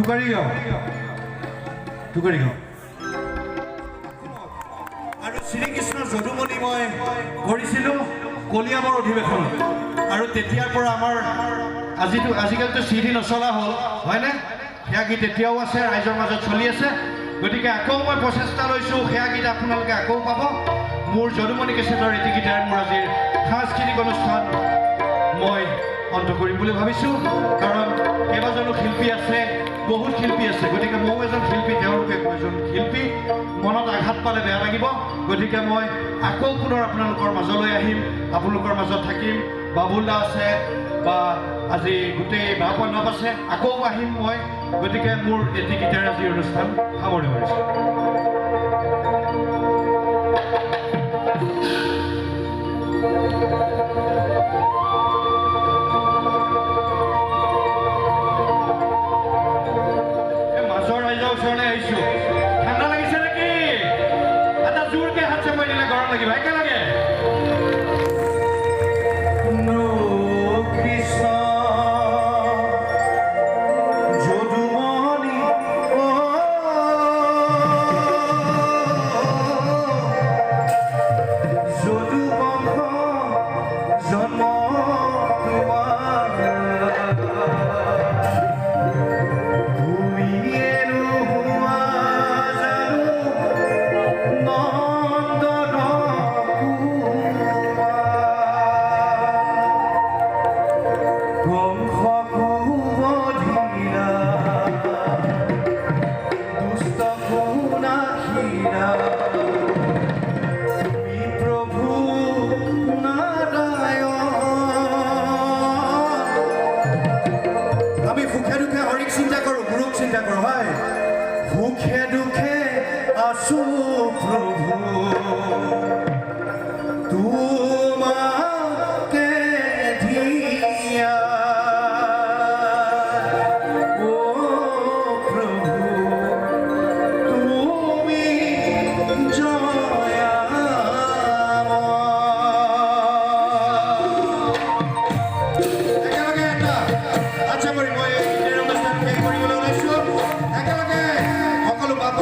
টুকাৰী গাঁও আৰু শ্ৰীকৃষ্ণ যদুমণি মই কৰিছিলোঁ কলিয়াবৰ অধিৱেশনত আৰু তেতিয়াৰ পৰা আমাৰ আজিকালিতো চিডি নচলা হ'ল হয়নে সেয়া গীত এতিয়াও আছে ৰাইজৰ মাজত চলি আছে গতিকে আকৌ মই প্ৰচেষ্টা লৈছোঁ সেয়া গীত আপোনালোকে আকৌ পাব মোৰ যদুমণি কেছেটৰ এটি গীতেৰে মোৰ আজিৰ সাংস্কৃতিক অনুষ্ঠান মই অন্ত কৰিম বুলি ভাবিছোঁ কাৰণ কেইবাজনো শিল্পী আছে বহুত শিল্পী আছে গতিকে ময়ো এজন শিল্পী তেওঁলোকে এজন শিল্পী মনত আঘাত পালে বেয়া লাগিব গতিকে মই আকৌ পুনৰ আপোনালোকৰ মাজলৈ আহিম আপোনালোকৰ মাজত থাকিম বাবুল দা আছে বা আজি গোটেই বাপনব আছে আকৌ আহিম মই গতিকে মোৰ এটি গীতেৰে আজি অনুষ্ঠান সামৰণি মাৰিছোঁ ওচৰলৈ আহিছোঁ ঠাণ্ডা লাগিছে নেকি এটা জোৰকে হাত চাপৰি দিলে গৰম লাগিব একেলগে কৃষ্ণ যদুমণি যদুবংশ জন্ম আমি সুখে দুখে হৰিক চিন্তা কৰোঁ গুৰুক চিন্তা কৰোঁ হয় সুখে দুখে আছো প্ৰভু তোমাকে ধিয়া ও প্ৰভু তুমি একেলগে এটা আচ্ছা কৰি মই এই অনুষ্ঠান শেষ কৰিবলৈ ওলাইছোঁ একেলগে সকলো বাপ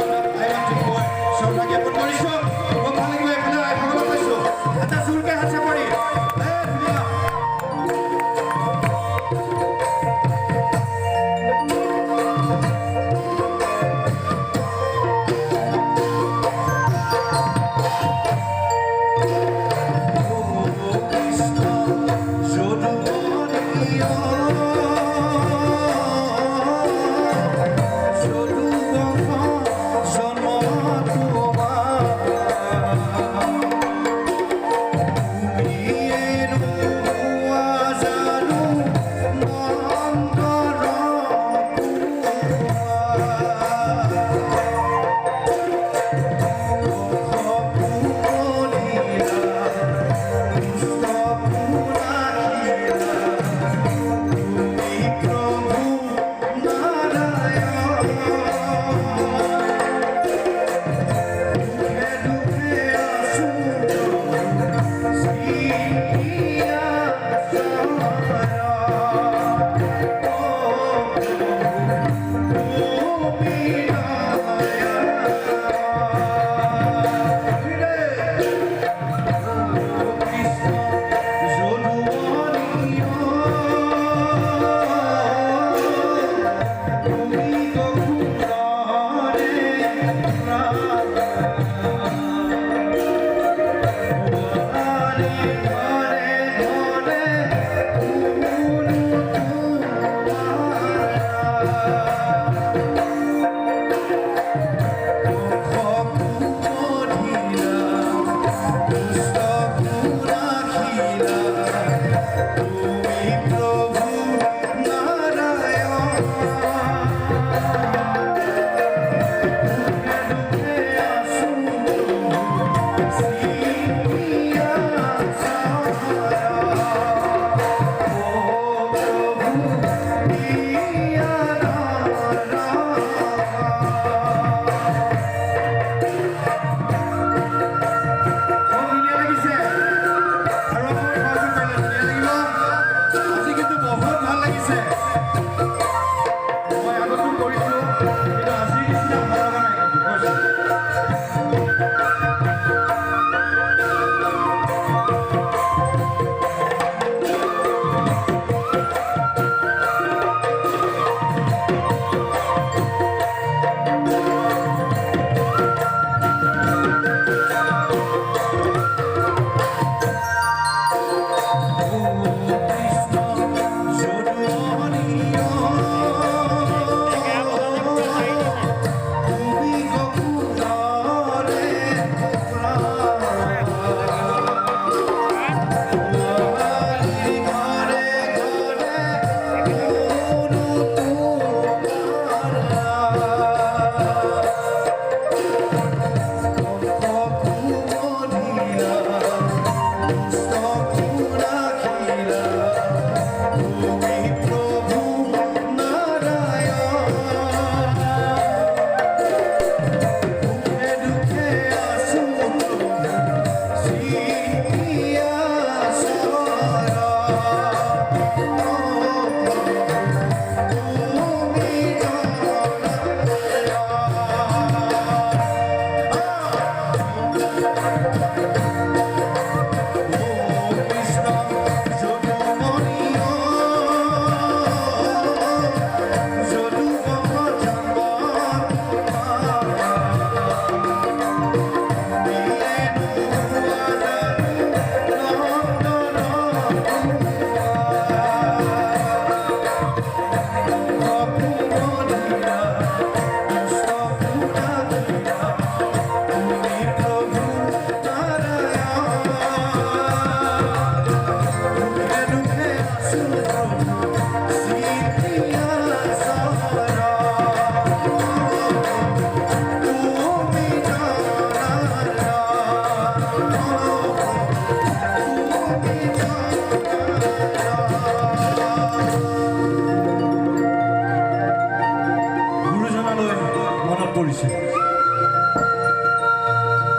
কৰিছিল।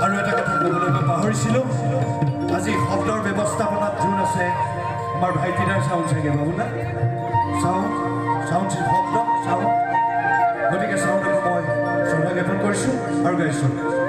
আৰু এটা কথা ক'বলৈ মই পাহৰিছিলোঁ, আজি শব্দৰ ব্যৱস্থাপনাত যোন আছে আমাৰ ভাইটিদাৰ চাউণ্ড চাগে বাবু না চাউণ্ড শব্দ চাউণ্ড, গতিকে চাউণ্ডক মই শ্ৰদ্ধা জ্ঞাপন কৰিছোঁ আৰু গাইছোঁ।